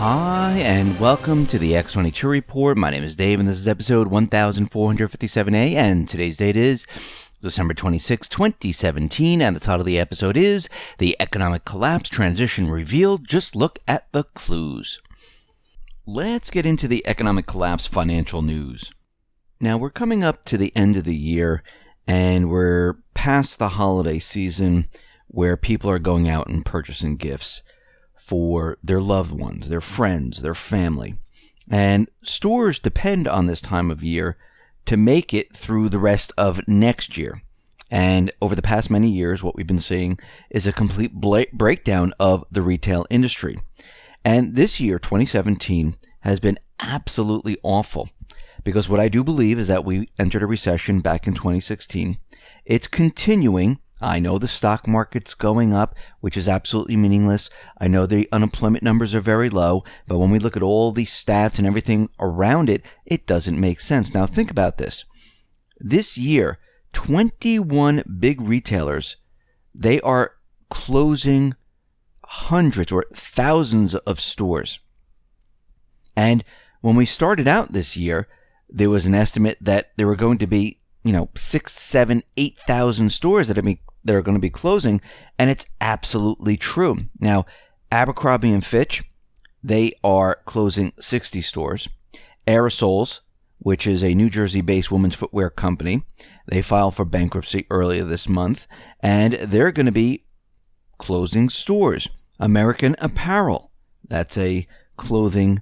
Hi, and welcome to the X22 Report. My name is Dave, and this is episode 1457A, and today's date is December 26, 2017, and the title of the episode is The Economic Collapse Transition Revealed. Just look at the clues. Let's get into the economic collapse financial news. Now, we're coming up to the end of the year, and we're past the holiday season where people are going out and purchasing gifts for their loved ones, their friends, their family. And stores depend on this time of year to make it through the rest of next year. And over the past many years, what we've been seeing is a complete breakdown of the retail industry. And this year, 2017, has been absolutely awful, because what I do believe is that we entered a recession back in 2016. It's continuing. I know the stock market's going up, which is absolutely meaningless. I know the unemployment numbers are very low, but when we look at all these stats and everything around it, it doesn't make sense. Now think about this. This year, 21 big retailers, they are closing hundreds or thousands of stores. And when we started out this year, there was an estimate that there were going to be 6, 7, 8,000 stores that are going to be closing, and it's absolutely true. Now, Abercrombie and Fitch, they are closing 60 stores. Aerosols, which is a New Jersey-based women's footwear company, they filed for bankruptcy earlier this month, and they're going to be closing stores. American Apparel, that's a clothing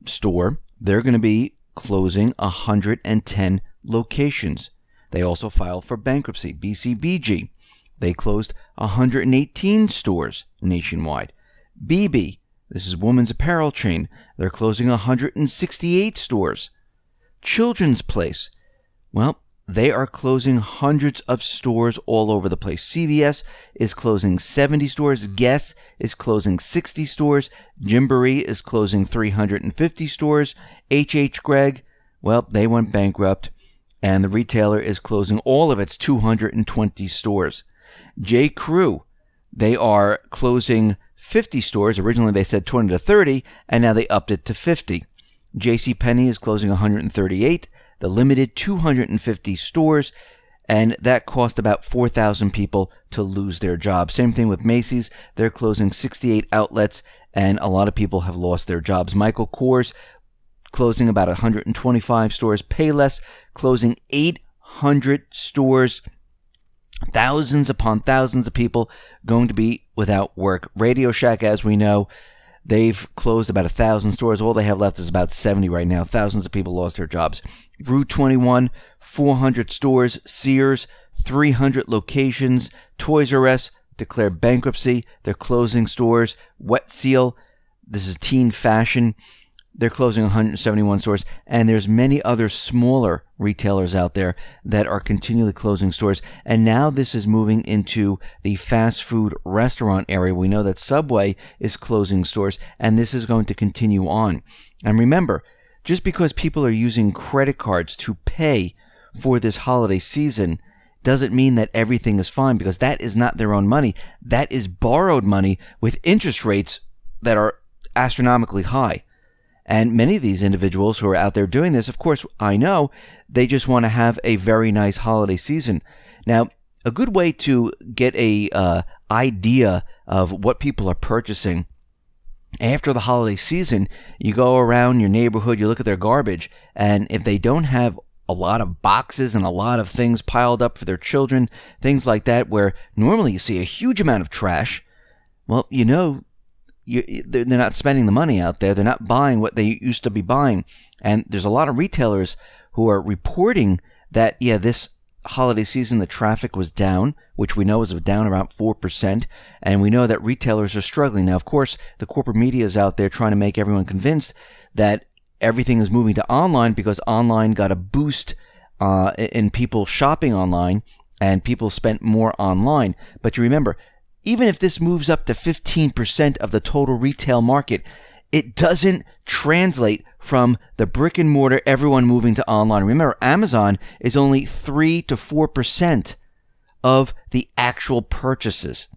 store, they're going to be closing 110 locations. They also filed for bankruptcy. BCBG, they closed 118 stores nationwide. BB, this is women's apparel chain, they're closing 168 stores. Children's Place, well, they are closing hundreds of stores all over the place. CVS is closing 70 stores. Guess is closing 60 stores. Gymboree is closing 350 stores. H.H. Gregg, well, they went bankrupt, and the retailer is closing all of its 220 stores. J. Crew, they are closing 50 stores. Originally they said 20 to 30, and now they upped it to 50. JCPenney is closing 138. The Limited, 250 stores, and that cost about 4,000 people to lose their jobs. Same thing with Macy's. They're closing 68 outlets, and a lot of people have lost their jobs. Michael Kors closing about 125 stores. Payless closing 800 stores. Thousands upon thousands of people going to be without work. Radio Shack, as we know, they've closed about 1,000 stores. All they have left is about 70 right now. Thousands of people lost their jobs. Rue 21, 400 stores. Sears, 300 locations. Toys R Us declared bankruptcy. They're closing stores. Wet Seal, this is teen fashion, they're closing 171 stores. And there's many other smaller retailers out there that are continually closing stores. And now this is moving into the fast food restaurant area. We know that Subway is closing stores, and this is going to continue on. And remember, just because people are using credit cards to pay for this holiday season doesn't mean that everything is fine, because that is not their own money. That is borrowed money with interest rates that are astronomically high. And many of these individuals who are out there doing this, of course, I know, they just want to have a very nice holiday season. Now, a good way to get a idea of what people are purchasing after the holiday season, you go around your neighborhood, you look at their garbage, and if they don't have a lot of boxes and a lot of things piled up for their children, things like that, where normally you see a huge amount of trash, well, they're not spending the money out there. They're not buying what they used to be buying. And there's a lot of retailers who are reporting that, this holiday season, the traffic was down, which we know is down around 4%. And we know that retailers are struggling. Now, of course, the corporate media is out there trying to make everyone convinced that everything is moving to online because online got a boost in people shopping online, and people spent more online. But you remember, even if this moves up to 15% of the total retail market, it doesn't translate from the brick and mortar, everyone moving to online. Remember, Amazon is only 3 to 4% of the actual purchases.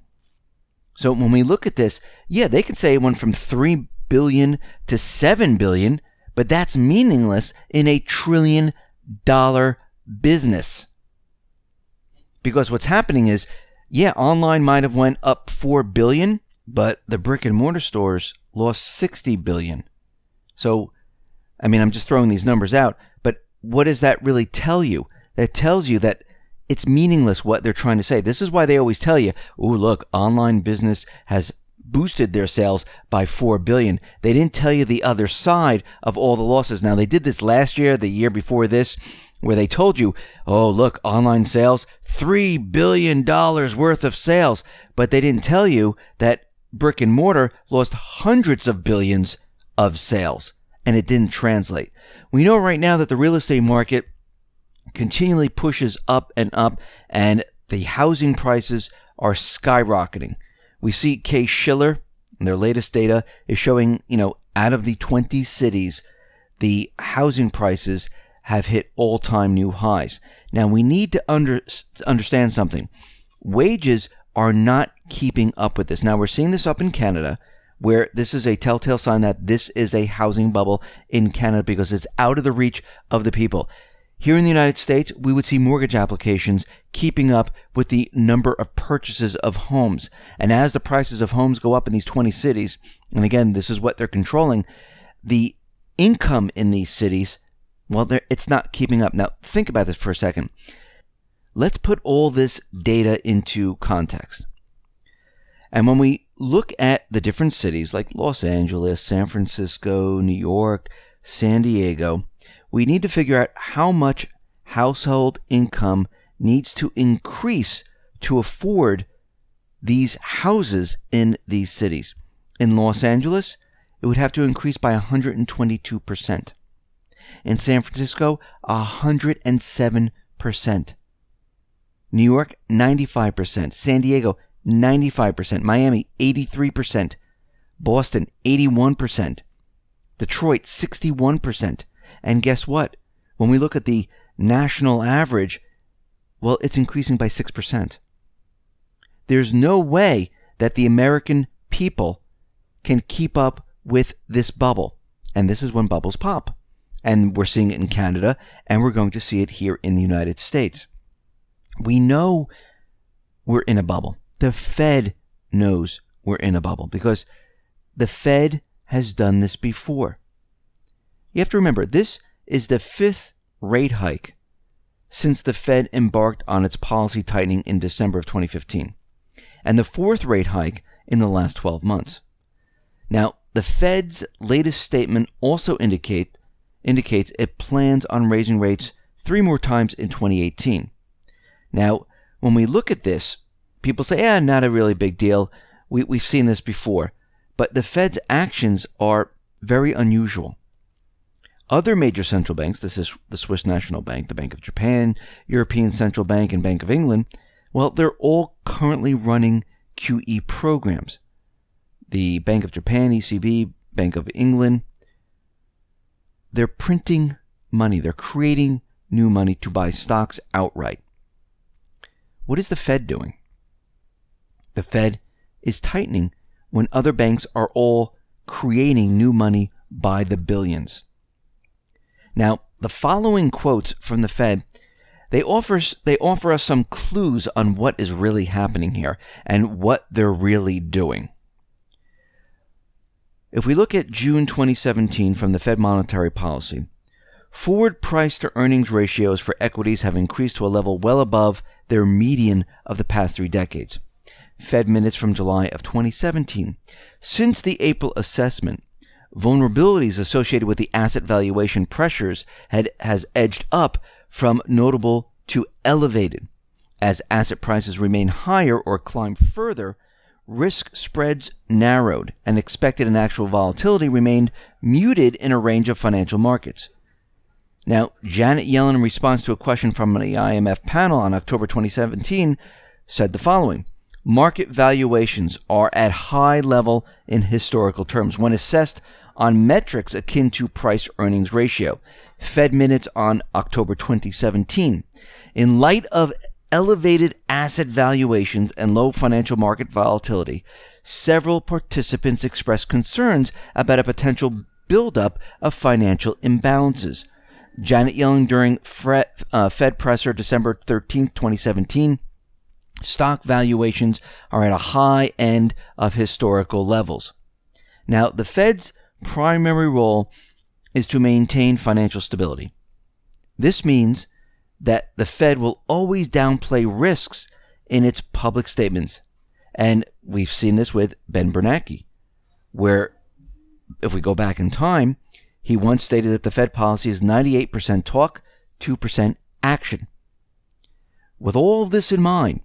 So when we look at this, they can say it went from $3 billion to 7 billion, but that's meaningless in a $1 trillion business. Because what's happening is, yeah, online might have went up 4 billion, but the brick and mortar stores lost 60 billion. So, I mean, I'm just throwing these numbers out, but what does that really tell you? That tells you that it's meaningless what they're trying to say. This is why they always tell you, oh, look, online business has boosted their sales by 4 billion. They didn't tell you the other side of all the losses. Now, they did this last year, the year before this, where they told you, oh, look, online sales, $3 billion worth of sales. But they didn't tell you that brick and mortar lost hundreds of billions of sales, and it didn't translate. We know right now that the real estate market continually pushes up, and the housing prices are skyrocketing. We see Case-Shiller, their latest data is showing, out of the 20 cities, the housing prices have hit all-time new highs. Now, we need to understand something. Wages are not keeping up with this. Now, we're seeing this up in Canada, where this is a telltale sign that this is a housing bubble in Canada because it's out of the reach of the people. Here in the United States, we would see mortgage applications keeping up with the number of purchases of homes. And as the prices of homes go up in these 20 cities, and again, this is what they're controlling, the income in these cities, well, it's not keeping up. Now, think about this for a second. Let's put all this data into context. And when we look at the different cities like Los Angeles, San Francisco, New York, San Diego, we need to figure out how much household income needs to increase to afford these houses in these cities. In Los Angeles, it would have to increase by 122%. In San Francisco, 107%. New York, 95%. San Diego, 95%. Miami, 83%. Boston, 81%. Detroit, 61%. And guess what? When we look at the national average, well, it's increasing by 6%. There's no way that the American people can keep up with this bubble. And this is when bubbles pop. And we're seeing it in Canada, and we're going to see it here in the United States. We know we're in a bubble. The Fed knows we're in a bubble because the Fed has done this before. You have to remember, this is the 5th rate hike since the Fed embarked on its policy tightening in December of 2015, and the 4th rate hike in the last 12 months. Now, the Fed's latest statement also indicates it plans on raising rates 3 more times in 2018. Now, when we look at this, people say, not a really big deal. We've seen this before. But the Fed's actions are very unusual. Other major central banks, this is the Swiss National Bank, the Bank of Japan, European Central Bank, and Bank of England, well, they're all currently running QE programs. The Bank of Japan, ECB, Bank of England, they're printing money. They're creating new money to buy stocks outright. What is the Fed doing? The Fed is tightening when other banks are all creating new money by the billions. Now, the following quotes from the Fed, they offer us some clues on what is really happening here and what they're really doing. If we look at June 2017 from the Fed Monetary Policy, forward price to earnings ratios for equities have increased to a level well above their median of the past 3 decades. Fed minutes from July of 2017. Since the April assessment, vulnerabilities associated with the asset valuation pressures has edged up from notable to elevated. As asset prices remain higher or climb further, risk spreads narrowed, and expected and actual volatility remained muted in a range of financial markets. Now, Janet Yellen, in response to a question from the IMF panel on October 2017, said the following: market valuations are at high level in historical terms when assessed on metrics akin to price-earnings ratio. Fed minutes on October 2017. In light of elevated asset valuations and low financial market volatility, several participants expressed concerns about a potential buildup of financial imbalances. Janet Yellen during Fed presser December 13, 2017, stock valuations are at a high end of historical levels. Now, the Fed's primary role is to maintain financial stability. This means that the Fed will always downplay risks in its public statements. And we've seen this with Ben Bernanke, where, if we go back in time, he once stated that the Fed policy is 98% talk, 2% action. With all of this in mind,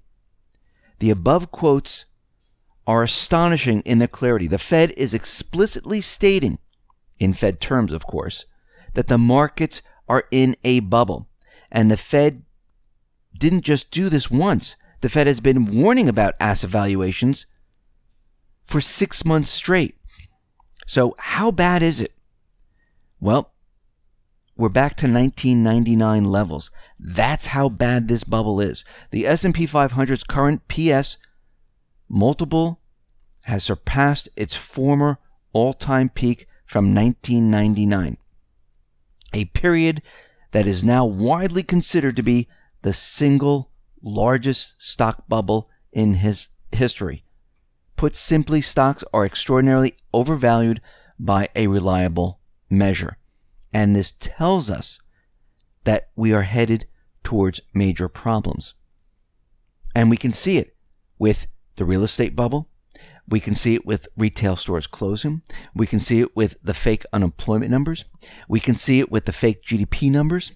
the above quotes are astonishing in their clarity. The Fed is explicitly stating, in Fed terms of course, that the markets are in a bubble. And the Fed didn't just do this once. The Fed has been warning about asset valuations for 6 months straight. So how bad is it? Well, we're back to 1999 levels. That's how bad this bubble is. The S&P 500's current PS multiple has surpassed its former all-time peak from 1999, a period that is now widely considered to be the single largest stock bubble in his history. Put simply, stocks are extraordinarily overvalued by a reliable measure. And this tells us that we are headed towards major problems. And we can see it with the real estate bubble. We can see it with retail stores closing. We can see it with the fake unemployment numbers. We can see it with the fake GDP numbers.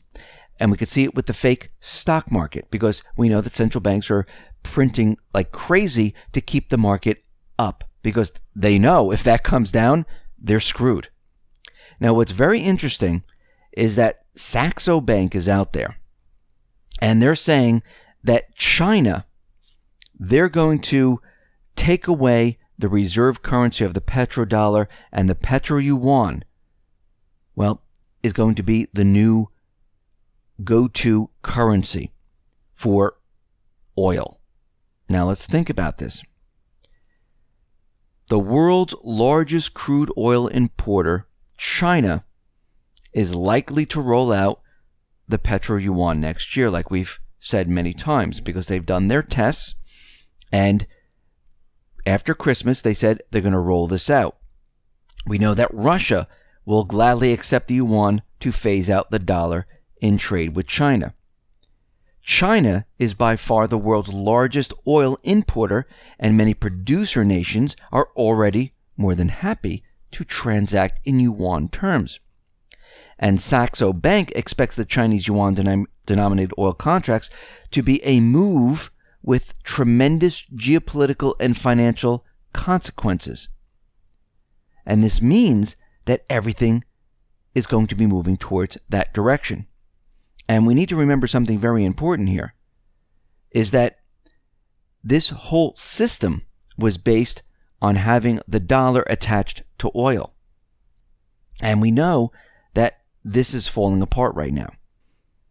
And we can see it with the fake stock market, because we know that central banks are printing like crazy to keep the market up, because they know if that comes down, they're screwed. Now, what's very interesting is that Saxo Bank is out there, and they're saying that China, they're going to take away the reserve currency of the petrodollar, and the petro-yuan, well, is going to be the new go-to currency for oil. Now, let's think about this. The world's largest crude oil importer, China, is likely to roll out the petro-yuan next year, like we've said many times, because they've done their tests, and after Christmas, they said they're going to roll this out. We know that Russia will gladly accept the yuan to phase out the dollar in trade with China. China is by far the world's largest oil importer, and many producer nations are already more than happy to transact in yuan terms. And Saxo Bank expects the Chinese yuan denominated oil contracts to be a move with tremendous geopolitical and financial consequences. And this means that everything is going to be moving towards that direction. And we need to remember something very important here, is that this whole system was based on having the dollar attached to oil. And we know that this is falling apart right now.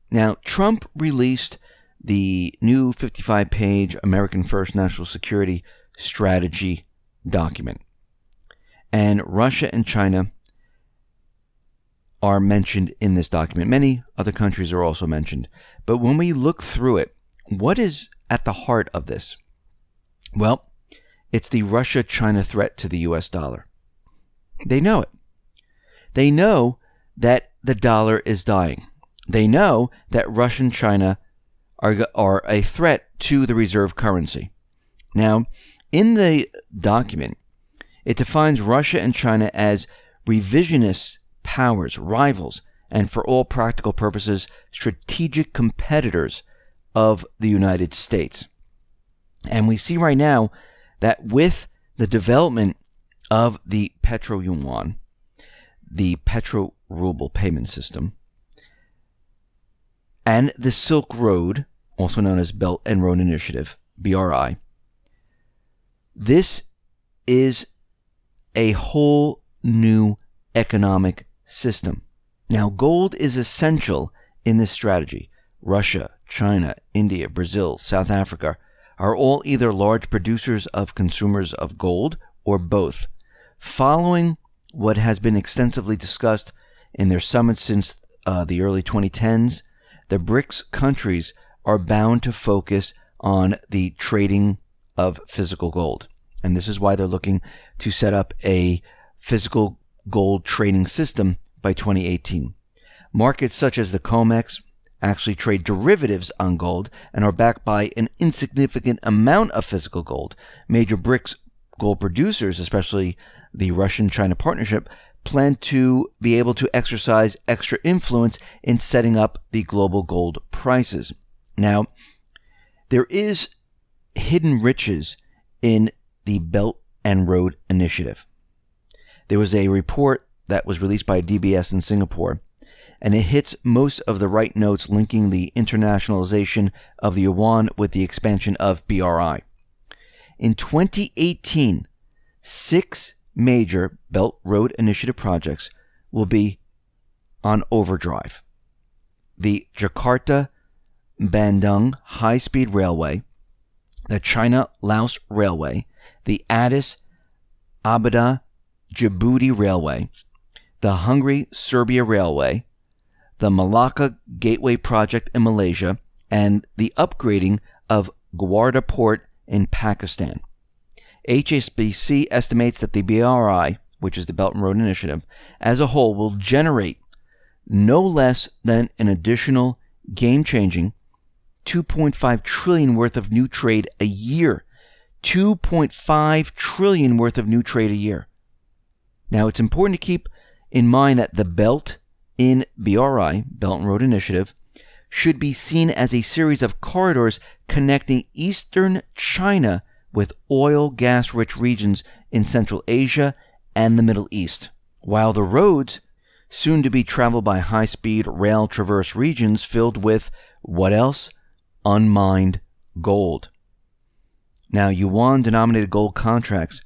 Now, Trump released the new 55-page American First National Security Strategy document. And Russia and China are mentioned in this document. Many other countries are also mentioned. But when we look through it, what is at the heart of this? Well, it's the Russia-China threat to the US dollar. They know it. They know that the dollar is dying. They know that Russia and China are a threat to the reserve currency. Now, in the document, it defines Russia and China as revisionist powers, rivals, and for all practical purposes, strategic competitors of the United States. And we see right now that with the development of the petro-yuan, the petro-ruble payment system, and the Silk Road, also known as Belt and Road Initiative, BRI, this is a whole new economic system. Now, gold is essential in this strategy. Russia, China, India, Brazil, South Africa are all either large producers of consumers of gold or both. Following what has been extensively discussed in their summits since the early 2010s, the BRICS countries are bound to focus on the trading of physical gold. And this is why they're looking to set up a physical gold trading system by 2018. Markets such as the COMEX actually trade derivatives on gold and are backed by an insignificant amount of physical gold. Major BRICS gold producers, especially the Russian-China partnership, plan to be able to exercise extra influence in setting up the global gold prices. Now, there is hidden riches in the Belt and Road Initiative. There was a report that was released by DBS in Singapore, and it hits most of the right notes linking the internationalization of the yuan with the expansion of BRI. In 2018, 6 major Belt Road Initiative projects will be on overdrive. The Jakarta-Bandung High-Speed Railway, the China-Laos Railway, the Addis-Ababa-Djibouti Railway, the Hungary-Serbia Railway, the Malacca Gateway Project in Malaysia, and the upgrading of Gwarda Port in Pakistan. HSBC estimates that the BRI, which is the Belt and Road Initiative, as a whole will generate no less than an additional game-changing $2.5 trillion worth of new trade a year. $2.5 trillion worth of new trade a year. Now, it's important to keep in mind that the Belt in BRI, Belt and Road Initiative, should be seen as a series of corridors connecting eastern China with oil, gas-rich regions in Central Asia and the Middle East, while the roads, soon to be traveled by high-speed rail, traverse regions filled with, what else? Unmined gold. Now, yuan-denominated gold contracts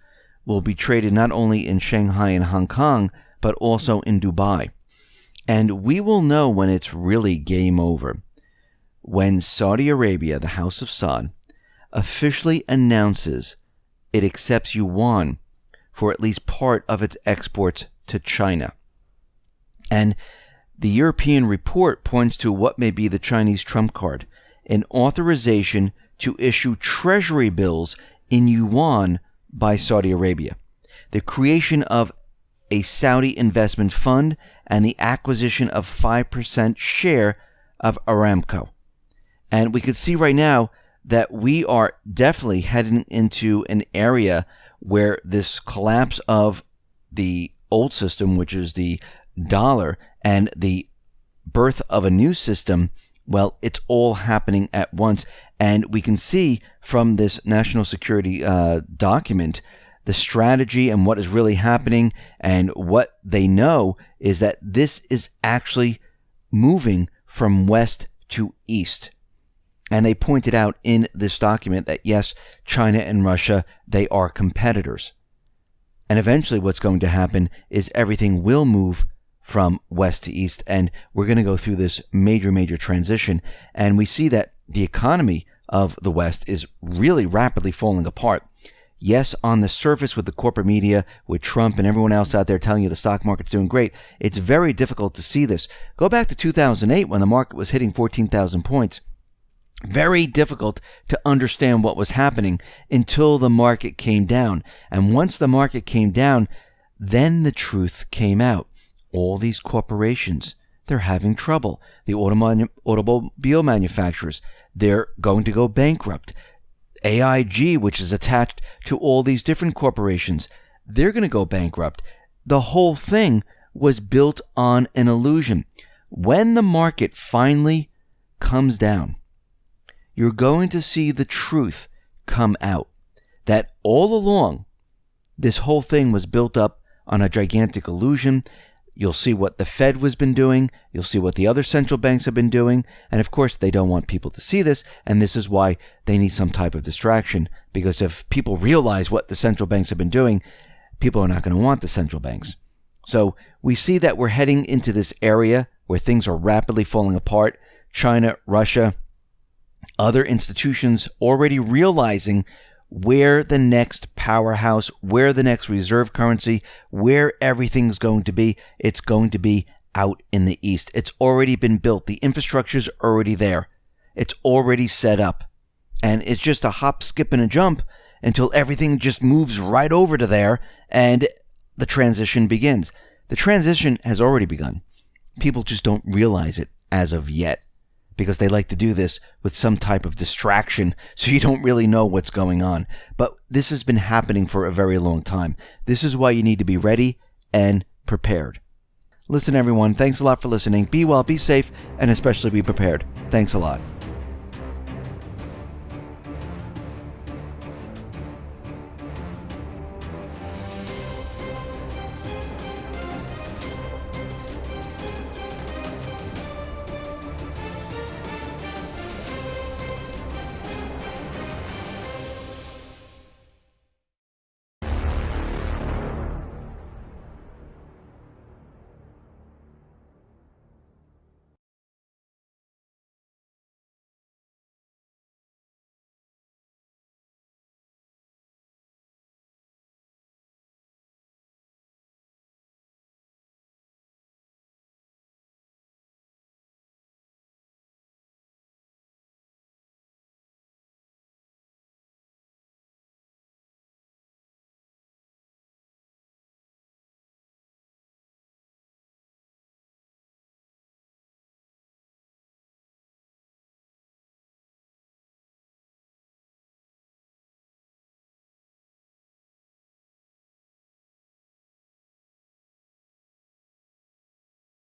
will be traded not only in Shanghai and Hong Kong, but also in Dubai. And we will know when it's really game over when Saudi Arabia, the House of Saud, officially announces it accepts yuan for at least part of its exports to China. And the European report points to what may be the Chinese trump card, an authorization to issue treasury bills in yuan by Saudi Arabia, the creation of a Saudi investment fund, and the acquisition of 5% share of Aramco. And we could see right now that we are definitely heading into an area where this collapse of the old system, which is the dollar, and the birth of a new system, well, it's all happening at once. And we can see from this national security document the strategy and what is really happening, and what they know is that this is actually moving from west to east. And they pointed out in this document that yes, China and Russia, they are competitors. And eventually what's going to happen is everything will move from west to east, and we're going to go through this major transition. And we see that the economy of the West is really rapidly falling apart. Yes, on the surface with the corporate media, with Trump and everyone else out there telling you the stock market's doing great, it's very difficult to see this. Go back to 2008 when the market was hitting 14,000 points. Very difficult to understand what was happening until the market came down. And once the market came down, then the truth came out. All these corporations, they're having trouble. The automobile manufacturers, they're going to go bankrupt. AIG, which is attached to all these different corporations, they're going to go bankrupt. The whole thing was built on an illusion. When the market finally comes down, you're going to see the truth come out. That all along, this whole thing was built up on a gigantic illusion. You'll see what the Fed has been doing. You'll see what the other central banks have been doing. And of course, they don't want people to see this. And this is why they need some type of distraction. Because if people realize what the central banks have been doing, people are not going to want the central banks. So we see that we're heading into this area where things are rapidly falling apart. China, Russia, Other institutions already realizing where the next powerhouse, where the next reserve currency, where everything's going to be. It's going to be out in the East. It's already been built. The infrastructure's already there. It's already set up. And it's just a hop, skip, and a jump until everything just moves right over to there and the transition begins. The transition has already begun. People just don't realize it as of yet because they like to do this with some type of distraction so you don't really know what's going on. But this has been happening for a very long time. This is why you need to be ready and prepared. Listen, everyone, thanks a lot for listening. Be well, be safe, and especially be prepared. Thanks a lot.